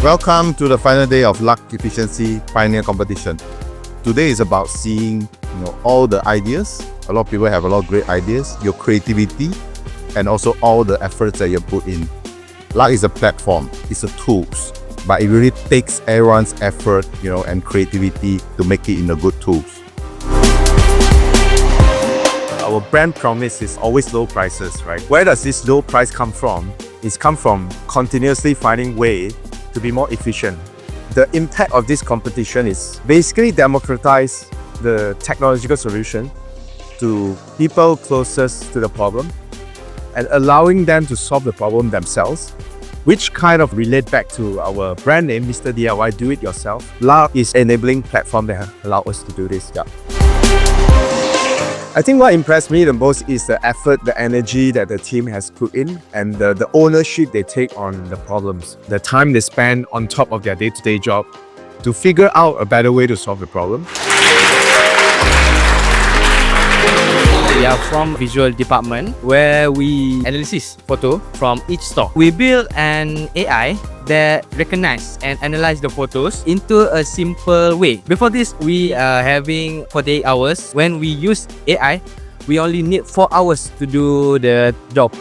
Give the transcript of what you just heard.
Welcome to the final day of Lark Efficiency Pioneer Competition. Today is about seeing all the ideas. A lot of people have a lot of great ideas, your creativity, and also all the efforts that you put in. Lark is a platform, it's a tools, but it really takes everyone's effort, and creativity to make it into good tools. Our brand promise is always low prices, right? Where does this low price come from? It's come from continuously finding ways to be more efficient. The impact of this competition is basically democratize the technological solution to people closest to the problem and allowing them to solve the problem themselves, which kind of relate back to our brand name, Mr D.I.Y, do it yourself. Lark is enabling platform that allow us to do this. Yeah. I think what impressed me the most is the effort, the energy that the team has put in, and the ownership they take on the problems. The time they spend on top of their day-to-day job to figure out a better way to solve the problem. We are from visual department where we analyze photo from each store. We build an AI that recognize and analyze the photos into a simple way. Before this, we are having 48 hours. When we use AI, we only need 4 hours to do the job.